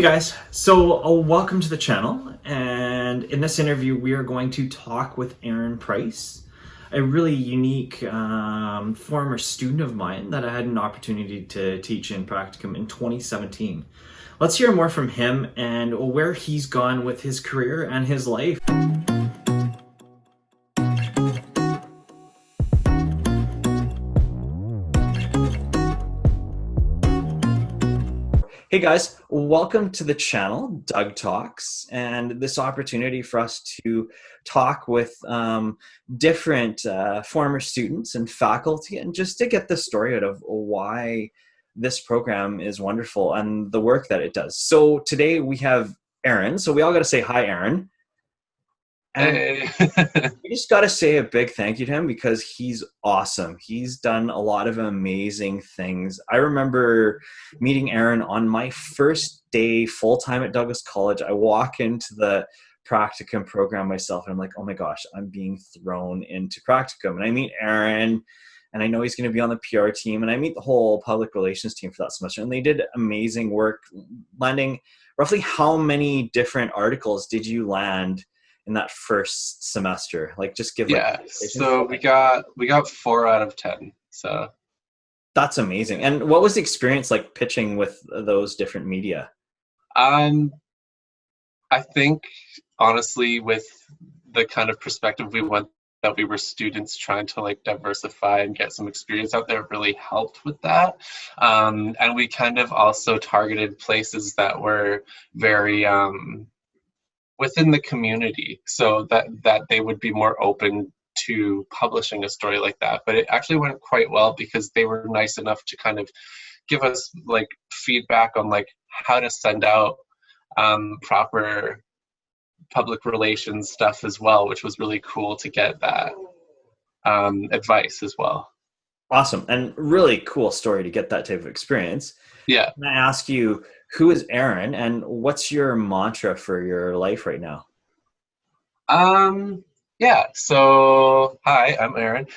Hey guys, so welcome to the channel, and in this interview we are going to talk with Aaron Price, a really unique former student of mine that I had an opportunity to teach in practicum in 2017. Let's hear more from him and where he's gone with his career and his life. Hey guys, welcome to the channel, Doug Talks, and this opportunity for us to talk with different former students and faculty, and just to get the story out of why this program is wonderful and the work that it does. So today we have Aaron, so we all got to say hi, Aaron. And Hey. we just got to say a big thank you to him because he's awesome. He's done a lot of amazing things. I remember meeting Aaron on my first day full time at Douglas College. I walk into the practicum program myself and I'm like, oh my gosh, I'm being thrown into practicum. And I meet Aaron and I know he's going to be on the PR team, and I meet the whole public relations team for that semester. And they did amazing work landing. Roughly how many different articles did you land in that first semester? Like, just give like Yeah, so we got 4 out of 10. So that's amazing. And what was the experience like pitching with those different media? um I think honestly with the kind of perspective we went that we were students trying to like diversify and get some experience out there really helped with that. And we kind of also targeted places that were very within the community so that they would be more open to publishing a story like that. But it actually went quite well because they were nice enough to kind of give us like feedback on like how to send out proper public relations stuff as well, which was really cool to get that advice as well. Awesome. And really cool story to get that type of experience. Yeah. Can I ask you, who is Aaron and what's your mantra for your life right now? Yeah. So, hi, I'm Aaron.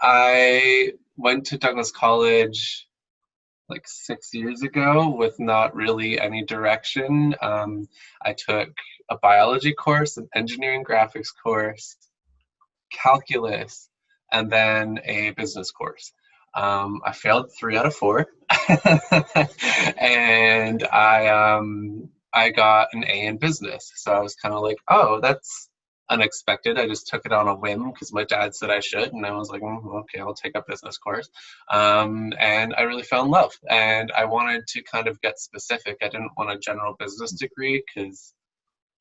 I went to Douglas College like 6 years ago with not really any direction. I took a biology course, an engineering graphics course, calculus, and then a business course. I failed 3 out of 4, and I got an A in business. So I was kind of like, oh, that's unexpected. I just took it on a whim because my dad said I should, and I was like, okay, I'll take a business course. And I really fell in love, and I wanted to kind of get specific. I didn't want a general business degree because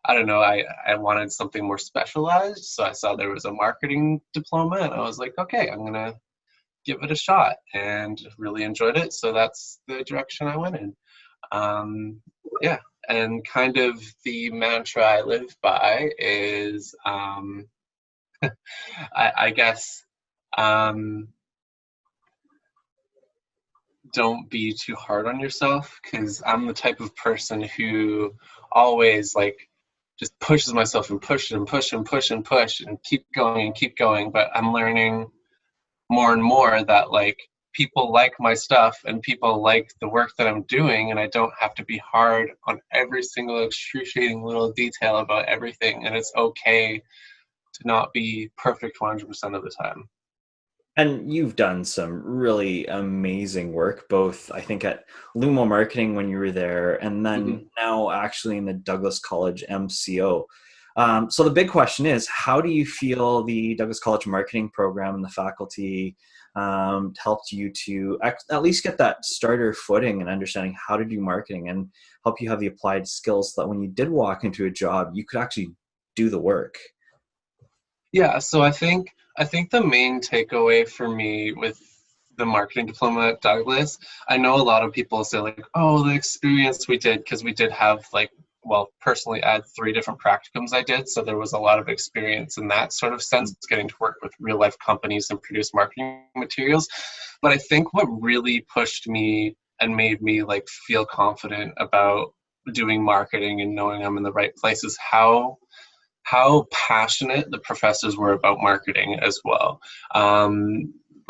I don't know, I wanted something more specialized. So I saw there was a marketing diploma, and I was like, okay, I'm gonna give it a shot, and really enjoyed it. So that's the direction I went in. Yeah, and kind of the mantra I live by is, I guess, um, don't be too hard on yourself, because I'm the type of person who always like just pushes myself and push and push and push and push and keep going and keep going. But I'm learning more and more that like people like my stuff and people like the work that I'm doing, and I don't have to be hard on every single excruciating little detail about everything, and it's okay to not be perfect 100% of the time. And you've done some really amazing work, both I think at Lumo Marketing when you were there, and Hmm. then now actually in the Douglas College MCO. So the big question is, how do you feel the Douglas College marketing program and the faculty helped you to at least get that starter footing and understanding how to do marketing and help you have the applied skills so that when you did walk into a job, you could actually do the work? Yeah, so I think the main takeaway for me with the marketing diploma at Douglas, I know a lot of people say like, oh, the experience we did, because we did have like, well, personally, I had 3 different practicums I did, so there was a lot of experience in that sort of sense, getting to work with real life companies and produce marketing materials. But I think what really pushed me and made me like feel confident about doing marketing and knowing I'm in the right place is how passionate the professors were about marketing as well.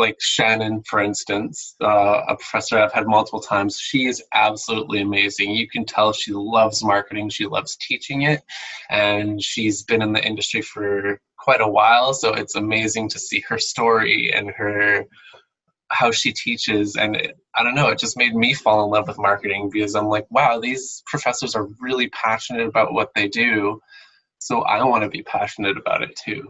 like Shannon, for instance, a professor I've had multiple times. She is absolutely amazing. You can tell she loves marketing. She loves teaching it, and she's been in the industry for quite a while. So it's amazing to see her story and her how she teaches. And I don't know, it just made me fall in love with marketing because I'm like, wow, these professors are really passionate about what they do. So I want to be passionate about it too.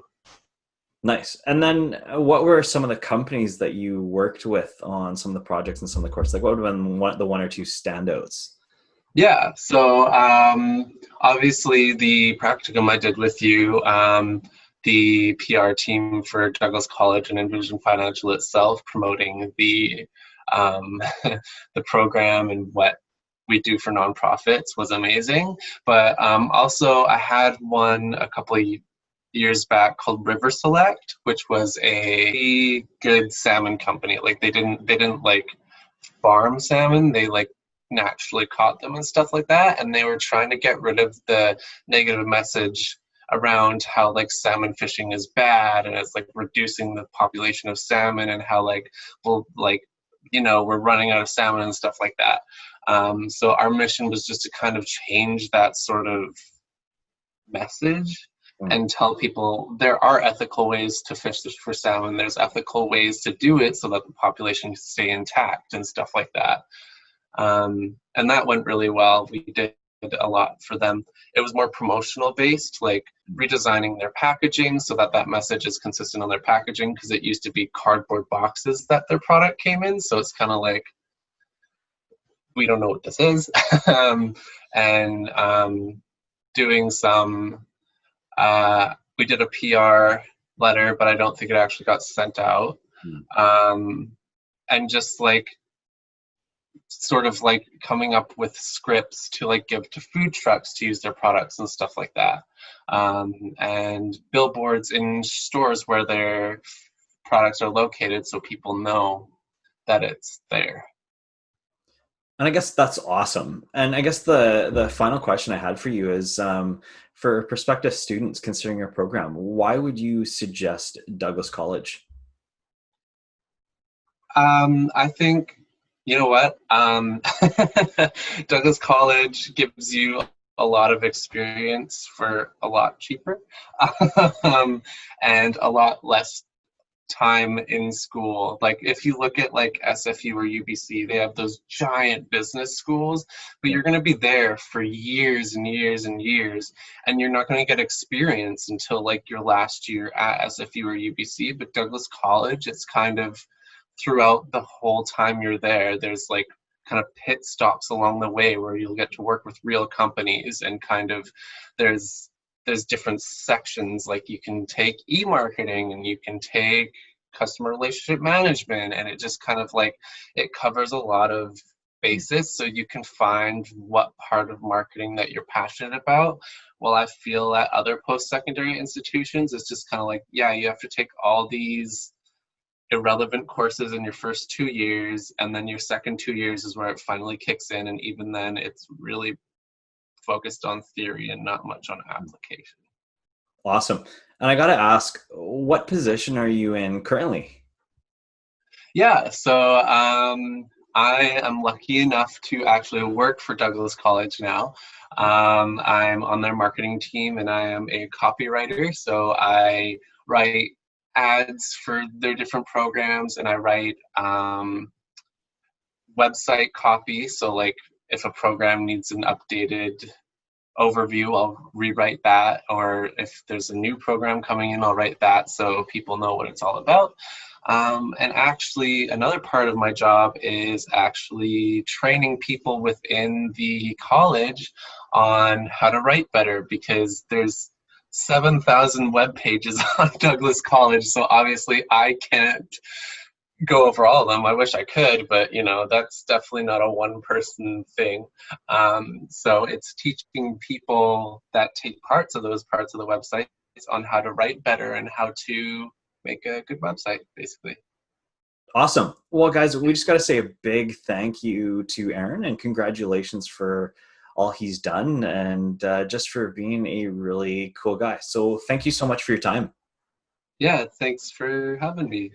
Nice. And then what were some of the companies that you worked with on some of the projects and some of the courses? Like what would have been the one or two standouts? Yeah, so obviously the practicum I did with you, the PR team for Douglas College and Envision Financial itself, promoting the the program and what we do for nonprofits was amazing. But also I had one a couple of years back called River Select, which was a good salmon company. Like they didn't like farm salmon. They like naturally caught them and stuff like that. And they were trying to get rid of the negative message around how like salmon fishing is bad and it's like reducing the population of salmon and how like well like we're running out of salmon and stuff like that. So our mission was just to kind of change that sort of message Mm. and tell people there are ethical ways to fish for salmon. There's ethical ways to do it so that the population can stay intact and stuff like that. And that went really well. We did a lot for them. It was more promotional based, like redesigning their packaging so that that message is consistent on their packaging, because it used to be cardboard boxes that their product came in. So it's kind of like, we don't know what this is. and doing some, we did a PR letter, but I don't think it actually got sent out. And just like sort of like coming up with scripts to like give to food trucks to use their products and stuff like that, and billboards in stores where their products are located so people know that it's there. And I guess that's awesome. And I guess the final question I had for you is, for prospective students considering your program, why would you suggest Douglas College? I think, you know what? Douglas College gives you a lot of experience for a lot cheaper, and a lot less time in school. Like if you look at like SFU or UBC, they have those giant business schools, but you're going to be there for years and years and years, and you're not going to get experience until like your last year at SFU or UBC. But Douglas College, it's kind of throughout the whole time you're there, there's like kind of pit stops along the way where you'll get to work with real companies, and kind of there's different sections, like you can take e-marketing and you can take customer relationship management, and it just kind of like it covers a lot of basis so you can find what part of marketing that you're passionate about. Well, I feel at other post-secondary institutions it's just kind of like, yeah, you have to take all these irrelevant courses in your first 2 years, and then your second 2 years is where it finally kicks in, and even then it's really focused on theory and not much on application. Awesome. And I got to ask, what position are you in currently? Yeah, so I am lucky enough to actually work for Douglas College now. I'm on their marketing team and I am a copywriter. So I write ads for their different programs, and I write website copy. So like if a program needs an updated overview, I'll rewrite that, or if there's a new program coming in, I'll write that so people know what it's all about. And actually, another part of my job is actually training people within the college on how to write better, because there's 7,000 web pages on Douglas College, so obviously I can't go over all of them. I wish I could, but that's definitely not a one person thing. So it's teaching people that take parts of those parts of the website on how to write better and how to make a good website, basically. Awesome. Well, guys, we just got to say a big thank you to Aaron and congratulations for all he's done, and just for being a really cool guy. So thank you so much for your time. Yeah, thanks for having me.